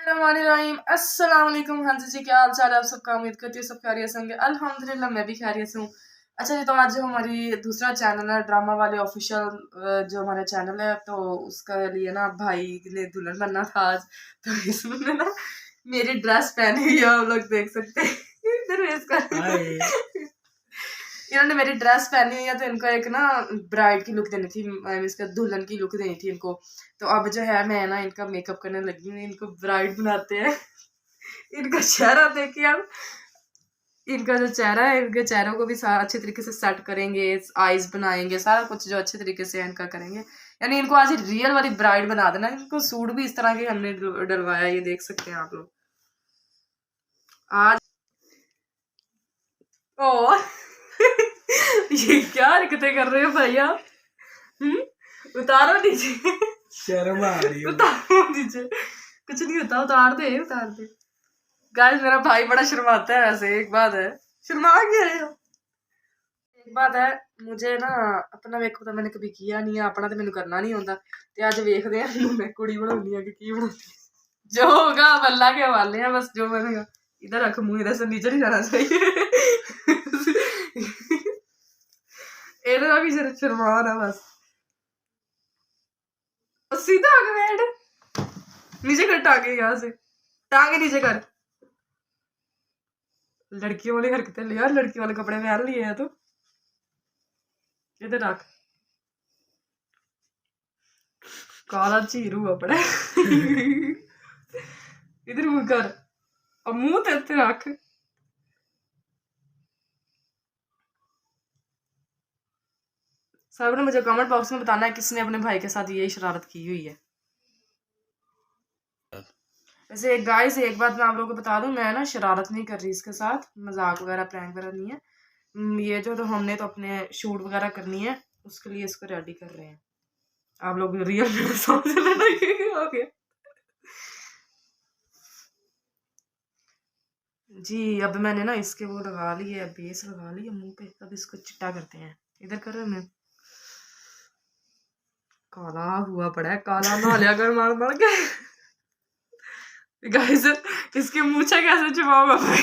रहीम अस्सलाम वालेकुम। हाँ जी, क्या हाल चाल है आप सबका? उम्मीद करती हूँ सब खैरियत से होंगे। अल्हम्दुलिल्लाह मैं भी खैरियत से हूँ। अच्छा जी, तो आज जो हमारी दूसरा चैनल है ड्रामा वाले ऑफिशियल, जो हमारा चैनल है, तो उसका लिए ना भाई ने दुल्हन बनना था आज। तो इसमें ना मेरी ड्रेस पहनी हुई है, आप लोग देख सकते हैं। इधर इसका इन्होंने मेरी ड्रेस पहनी हुई है, तो इनको एक ना ब्राइड की लुक देनी थी, इसका दुल्हन की लुक देनी थी इनको। तो अब जो है मैं ना इनका मेकअप करने लगी हूँ, इनको ब्राइड बनाते हैं। इनका चेहरा देखिए आप, इनका जो चेहरा है, इनके चेहरों को भी अच्छे तरीके से सेट करेंगे, आईज बनाएंगे, सारा कुछ जो अच्छे तरीके से इनका करेंगे। यानी इनको आज रियल वाली ब्राइड बना देना। इनको सूट भी इस तरह के हमने डलवाया, ये देख सकते हैं आप लोग आज। और ये क्या हरकतें कर रहे हो भैया? उतारो नीचे, शर्म आ रही है। उतारो नीचे, कुछ नहीं होता, उतार दे उतार दे। गाइस मेरा भाई बड़ा शर्माता है वैसे, एक बात है, शर्मा गया है। एक बात है, मुझे ना अपना मेकअप तो मैंने कभी किया नहीं है, अपना तो मैंने करना नहीं होता। ते आज देखते हैं मैं कुड़ी बनानी है कि की बनानी, जो होगा अब अल्लाह के हवाले है। बस जो बनेगा, इधर रख मुंह, इधर से नीचे नहीं जाना चाहिए। इधर भी शर्मा ना बस, सीधा आगे बैठ, नीचे कर टांगे, यहाँ से टांगे नीचे कर। लड़कियों वाली हरकतें ले यार, लड़की वाले कपड़े पहन लिए हैं तो इधर रख, काला चीरू हुआ पड़ा है। इधर मुंह कर, अब मुंह तेरे रख। सब ने मुझे कमेंट बॉक्स में बताना है किसने अपने भाई के साथ यही शरारत की हुई है। वैसे एक गाइस, एक बात मैं आप लोगों को बता दूं, मैं ना शरारत नहीं कर रही इसके साथ, मजाक वगैरह प्रैंक वगैरह नहीं है। ये जो तो हमने तो अपने शूट वगैरह करनी है, उसके लिए इसको रेडी कर रहे हैं। आप लोग रियल में समझ लेना कि हो गया जी। अब मैंने ना इसके वो लगा लिए, बेस लगा लिया मुंह पे, अब इसको चिट्टा करते हैं। इधर कर रहे मैं, काला हुआ पड़ा है, काला ना लिया कर मार मार के। गाइस इसके मूछे कैसे छुपाऊंगा मैं?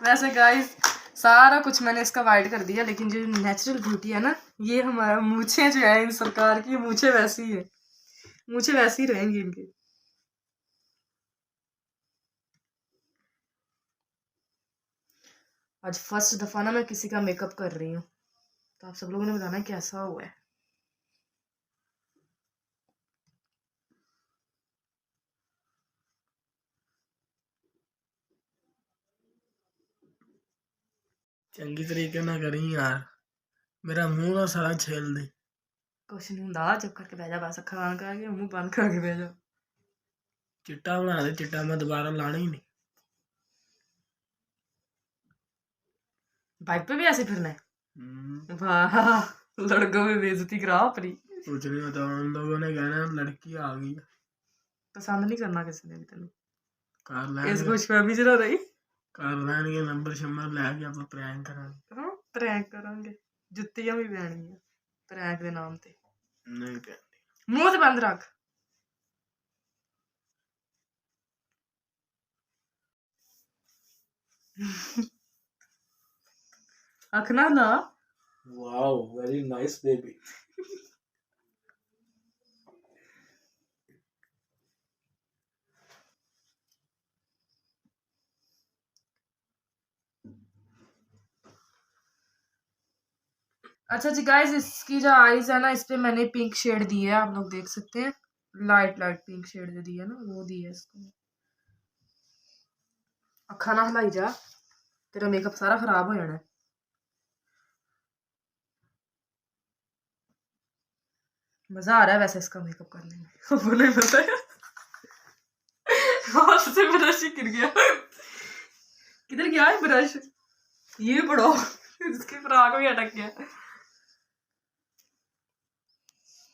वैसे गाइस सारा कुछ मैंने इसका वाइड कर दिया, लेकिन जो नेचुरल ब्यूटी है ना, ये हमारा मूछे जो है, इन सरकार की मूछे वैसी है, मूछे वैसी रहेंगी इनकी। आज फर्स्ट दफा ना मैं किसी का मेकअप कर रही हूँ, तो आप सब लोगों ने बताना कैसा हुआ है। चंगी तरीके ना करी यार, मेरा मुंह ना सारा छेल दे। कुछ नहीं होता, चुप करके बैठ जा, बस अखा बंद करके मुंह बंद करके बैठ जा। चिट्टा बना दे, चिट्टा मैं दोबारा लाना ही नहीं। बाइक पे भी ऐसे फिरना है? वाह, लड़कों में बेइज्जती करा अपनी। कुछ नहीं होता, उन लोगों ने कहना लड़की आ गई। पसंद नहीं करना किसी ने भी तेन, कार लैन इस खुशफहमी च ना रही। कार लैन के नंबर शंबर लैके आप प्रैंक करांगे। हाँ प्रैंक करांगे, जुत्तियां भी पैणगियां प्रैंक के नाम ते। नहीं पहन मुंह ते बंद रख। अख ना ला। Wow, very nice baby. अच्छा जी गाइस, इसकी जो आईज है ना, इस पे मैंने पिंक शेड दी है, आप लोग देख सकते हैं। लाइट लाइट पिंक शेड जो दी है ना, वो दी है इसको। अखा ना हिलाई जा, तेरा मेकअप सारा खराब हो जाना है। मजा आ रहा है वैसे इसका मेकअप करने में। वो नहीं पता है, हाथ से ब्रश ही गिर गया। किधर गया है ब्रश? ये पड़ो, इसके फ्राक में अटक गया।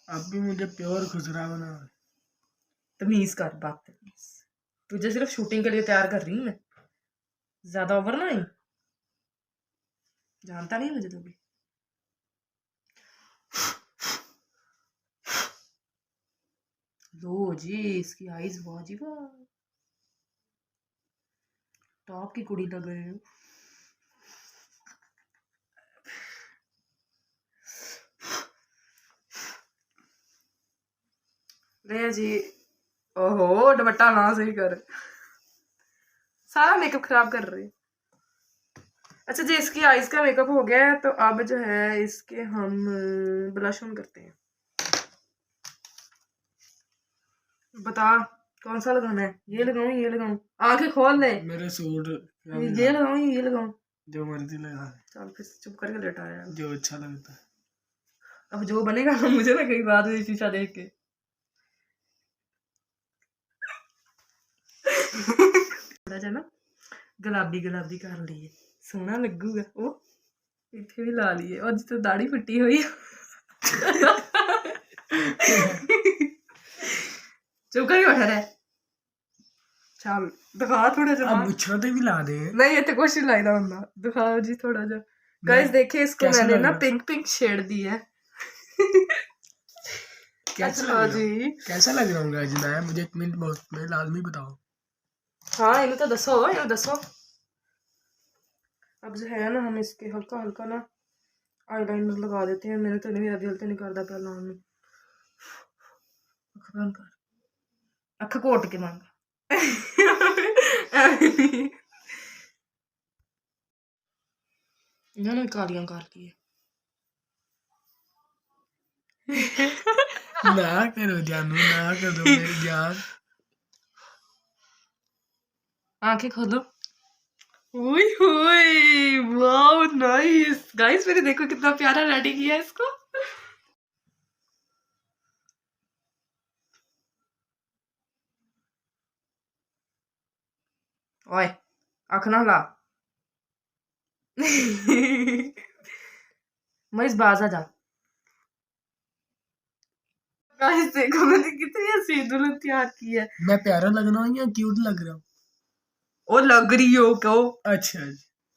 अब भी मुझे प्योर खुसरा बना। तमीज कर बात, तमीज। तुझे सिर्फ शूटिंग के लिए तैयार कर रही हूँ मैं, ज्यादा ओवर ना ही, जानता नहीं मुझे तो भी। लो जी, इसकी आईज वाजिबा, टॉप की कुड़ी लग रही है। ले जी, ओहो दुपट्टा ना सही कर, सारा मेकअप खराब कर रही। अच्छा जी, इसकी आईज का मेकअप हो गया है, तो अब जो है इसके हम ब्लश ऑन करते हैं। बता कौन सा लगाना है, ये लगाऊं ये लगाऊं, आंखें खोल ले, मेरे सूट ये लगाऊं ये लगाऊं, जो मर्जी लगा, चल फिर चुप करके लेटा है। जो अच्छा लगता है। अब जो बनेगा ना मुझे ना कहीं बाद में शीशा देख के थोड़ा सा ना गुलाबी गुलाबी कर लिए, सोहना लगूगा। ओ इथे भी ला लिए, और जिस दाढ़ी फटी हुई चुप करके बैठा रहे, चल दिखा थोड़ा सा। अब मुच्छों ते भी ला दे। नहीं इतने कुछ नहीं लगता होंगे, दिखाओ जी थोड़ा सा। गाइस देखिए, इसको मैंने ना पिंक पिंक शेड दी है। अच्छा जी, कैसा लग रहा हूँ गाइस? मुझे एक मिनट बहुत में लाजमी बताओ। हाँ इन्हें तो दसो, इन्हें दसो। अब जो है ना हम इसके हल्का हल्का ना आईलाइनर लगा देते हैं। मैंने तो नहीं, अभी हल्का नहीं करता पहला हमें। अख बंद कर, अख कोट के मांग इन्होंने कालियां कर ली ना करो जानू, ना करो मेरी जान। आंखें खोलो। ओए होए, वाओ नाइस गाइस, मैंने देखो कितना प्यारा रेडी किया है इसको। ओए आँख ना ला मैं इस बाजा जा। गाइस देखो मैंने कितनी हंसी दुल्हन तैयार की है। मैं प्यारा लग रहा हूँ या क्यूट लग रहा हूँ? ओ लग रही हो क्यों? अच्छा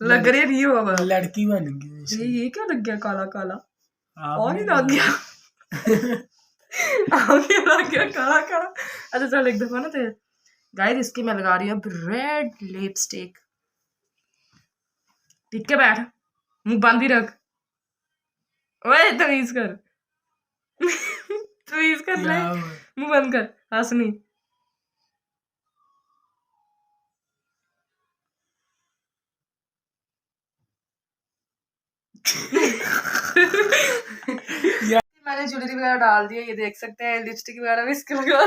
लग रही हो अब लड़की बन गई। ये क्या लग गया काला काला? आप और ही लग गया आगे लग गया काला काला। अच्छा चल एक दफा ना तेरे गाइस, इसकी मैं लगा रही हूँ रेड लिपस्टिक। टिक के बैठ, मुंह बंद ही रख। ओए तमीज कर तमीज कर ले, मुंह बंद कर, हंसनी। मैंने ज्वेलरी वगैरह डाल दी है, ये देख सकते हैं। लिपस्टिक वगैरह भी इसके लगा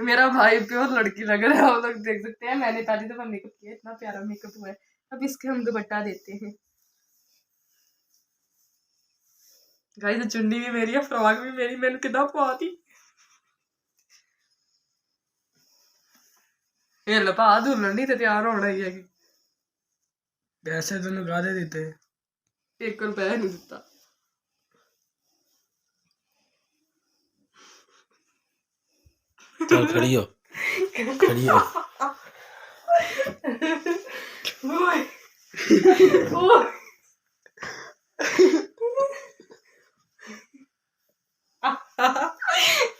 मेरा भाई प्योर लड़की लग रहा है, आप लोग देख सकते हैं। मैंने पहली दफा मेकअप किया, इतना प्यारा मेकअप हुआ है। अब इसके हम दुपट्टा देते हैं। गाइस चुन्नी भी मेरी है, फ्रॉक भी मेरी, मैंने कितना पा दी। ये लपा दुल्हन नहीं तो तैयार होना ही है। पैसे तो लगा दे देते, 1 रुपया नहीं देता। चल खड़ी हो, खड़ी हो। ओए ओए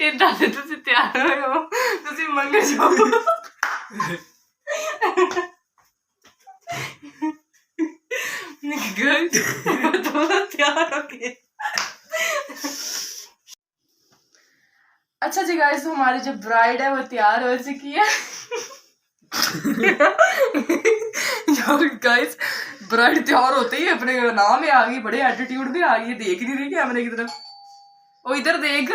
इतना से तुसी तैयार हो, तुसी मंगे जाओ। तो तैयार हो गए। अच्छा जी गाइस, तो हमारी जो ब्राइड है वो तैयार हो चुकी है। यार गाइस, ब्राइड तैयार होते ही अपने नाम में आ गई, बड़े एटीट्यूड में आ गई, देख नहीं रही कैमरे की तरफ। वो इधर देख।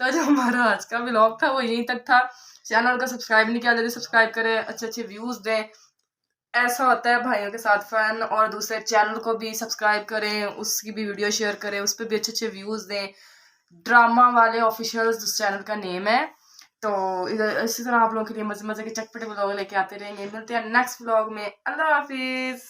तो जो हमारा आज का व्लॉग था वो यहीं तक था। चैनल को सब्सक्राइब नहीं किया, जल्दी सब्सक्राइब करें, अच्छे अच्छे व्यूज दें। ऐसा होता है भाइयों के साथ फन। और दूसरे चैनल को भी सब्सक्राइब करें, उसकी भी वीडियो शेयर करें, उस पर भी अच्छे अच्छे व्यूज दें। ड्रामा वाले ऑफिशियल्स उस चैनल का नेम है। तो इसी तरह आप लोगों के लिए मजे मजे के चटपटे व्लॉग लेके आते रहेंगे। मिलते हैं नेक्स्ट व्लॉग में। अल्लाह हाफिज।